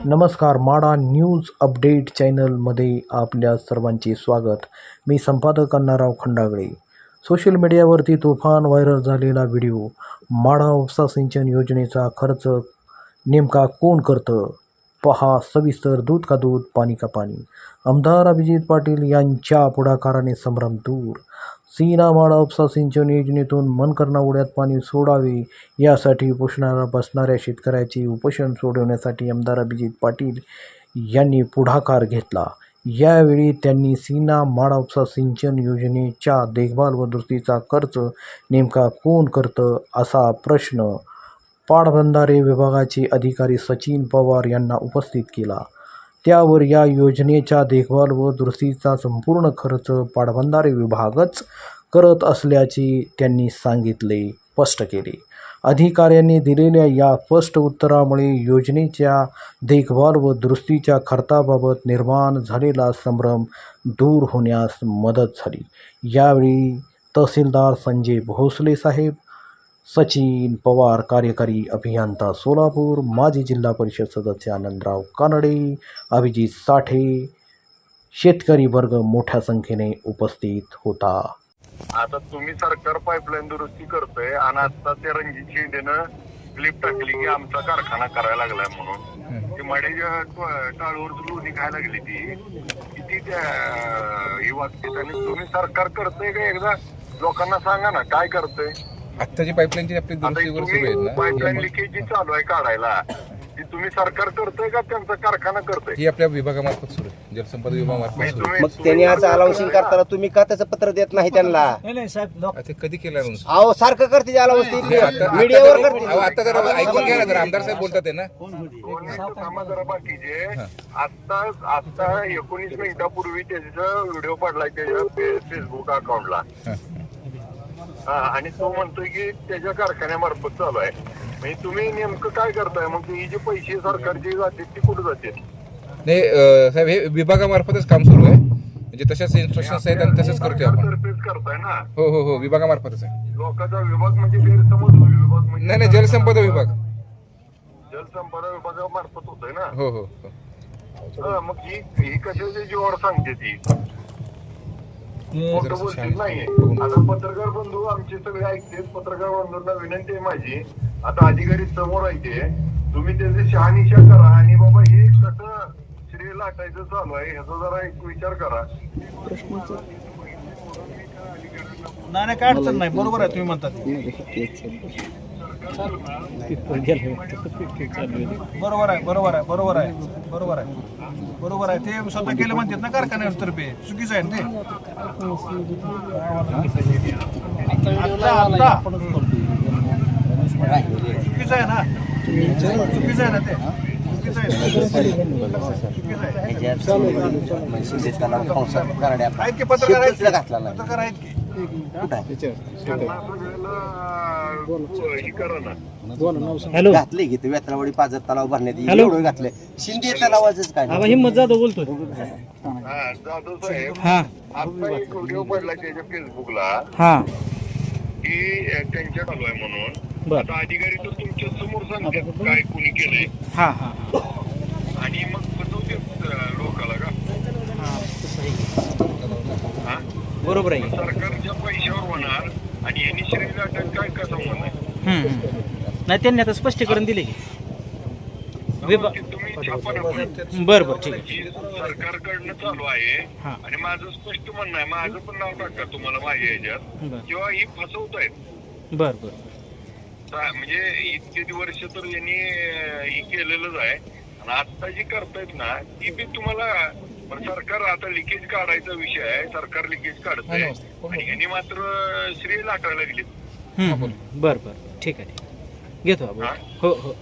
नमस्कार, माडा news update चॅनलमध्ये आपल्या सर्वांचे स्वागत. मी संपादक अण्णाराव खंडागळे. सोशल मीडियावरती तुफान व्हायरल झालेला व्हिडिओ. माडा उपसा सिंचन योजनेचा खर्च नेमका कोण करतं? पहा सविस्तर. दूध का दूध, पाणी का पाणी. आमदार अभिजित पाटील यांच्या पुढाकाराने संभ्रम दूर. सीना माडा उपसा सिंचन योजनेतून मनकरणाउड्यात पाणी सोडावे यासाठी उपोषणाला बसणाऱ्या शेतकऱ्याचे उपोषण सोडवण्यासाठी आमदार अभिजित पाटील यांनी पुढाकार घेतला. यावेळी त्यांनी सीना माडा उपसा सिंचन योजनेच्या देखभाल व दुरुस्तीचा खर्च नेमका कोण करतं असा प्रश्न पाटबंधारे विभागाचे अधिकारी सचिन पवार यांना उपस्थित केला. त्यावर या योजनेच्या देखभाल व दुरुस्तीचा संपूर्ण खर्च पाटबंधारे विभागच करत असल्याचे त्यांनी स्पष्ट केले. अधिकाऱ्यांनी दिलेल्या या स्पष्ट उत्तरामुळे योजनेच्या देखभाल व दुरुस्तीच्या खर्चाबाबत निर्माण झालेला संभ्रम दूर होण्यास मदत झाली. यावेळी तहसीलदार संजय भोसले साहेब, सचिन पवार कार्यकारी अभियंता सोलापूर, माजी जिल्हा परिषद सदस्य आनंदराव कानडे, अभिजित साठे, शेतकरी वर्ग मोठ्या संख्येने उपस्थित होता. आता तुम्ही सरकार पाईपलाईन दुरुस्ती करतोय आणि आता त्या रणजित शिंदेनं क्लिप टाकली की आमचा कारखाना करायला लागलाय म्हणून. ती मड्याच्या टाळूवर लोणी खायला लागली ती किती त्या ही वाटते. आणि तुम्ही सरकार करतोय का एकदा लोकांना सांगा ना काय करतोय. आत्ताची पाईपलाईनची आपली दुरुस्तीवर सुरू आहे ना, पाईपलाईन लिकेज जी चालू आहे काढायला ती तुम्ही सरकार करतोय का त्यांचा कारखाना करतोय. ही आपल्या विभागामार्फत सुरू आहे, जलसंपदा विभागामार्फत सुरू आहे. मग त्यांनी आज अलाउन्सिंग करताना तुम्ही का त्याचं पत्र देत नाही त्यांना? आता कधी केलं अनाउन्स? अहो सारखं करते अलाउन्सिंग मीडियावर करते. आता जरा ऐकून घ्या ना, जरा आमदार साहेब बोलतात आहे ना. जरा बाकीचे आता 19 मिनिटापूर्वी त्याचा व्हिडिओ पडलाय त्याच्या फेसबुक अकाउंटला. आणि तो म्हणतोय की त्याच्या कारखान्यामार्फत चालू आहे. म्हणजे तुम्ही नेमकं काय करताय मग? ही जे पैसे सरकारचे जाते ते कुठे जाते? नाही साहेब, हे विभागामार्फतच काम सुरू आहे, म्हणजे तशाच इन्स्ट्रक्शन्स आहेत आणि तसंच करतोय आपण. करताय ना? हो हो हो, विभागामार्फतच आहे. लोकांचा विभाग म्हणजे गैरसमज विभाग म्हणजे नाही, जलसंपदा विभाग. जलसंपदा विभागामार्फत होतोय ना? हो हो. मग ही कशाच्या जीवावर सांगते ती? खोटं बोलतेच नाहीये. आता पत्रकार बंधू आमचे सगळे ऐकते. पत्रकार बंधूंना विनंती आहे माझी, आता अधिकारी समोर आहे, तुम्ही त्याचे शहानिशा करा आणि बाबा हे कसं श्रेय लाटायचं चालू आहे ह्याचा जरा एक विचार करा. नाही काय अडचण नाही, बरोबर आहे तुम्ही म्हणतात. बरोबर आहे ते स्वतः केलं म्हणतात ना कारखान्यातर्फे. चुकीचं आहे ते. चुकीचं आहे ना, चुकीचं आहे ना ते. आहेत की पत्रकार आहेत की घातले की ते वेतरावाडी पाजर तलाव भरण्यात एवढं घातले. शिंदे तलावाच काय हिंमत जाधव बोलतोय. जाधव साहेब, आता एक व्हिडिओ पडला त्याच्या फेसबुकला की त्यांच्या चालू आहे म्हणून. आता अधिकारी तर तुमच्या समोर सांगतात काय कुणी केलंय आणि मग फसवते लोकाला का? बरोबर आहे. सरकारच्या पैशावर होणार आणि यांनी श्रेय लाटायचं काय का संबंध आहे? नाही, त्यांनी आता स्पष्टीकरण दिले की तुम्ही छापा बरोबर ठीक आहे. सरकारकडनं चालू आहे आणि माझं स्पष्ट म्हणणं आहे, माझं पण नाव टाका तुम्हाला माझ्या ह्याच्यात, किंवा ही फसवत आहेत. बरोबर. म्हणजे इतके वर्ष तर यांनी ही केलेलंच आहे आणि आता जी करतायत ना ती बी तुम्हाला. पण सरकार आता लिकेज काढायचा विषय आहे, सरकार लिकेज काढतंय आणि यांनी मात्र श्रेय लाटायला लागले. बरं ठीक आहे, घेतो. हो हो.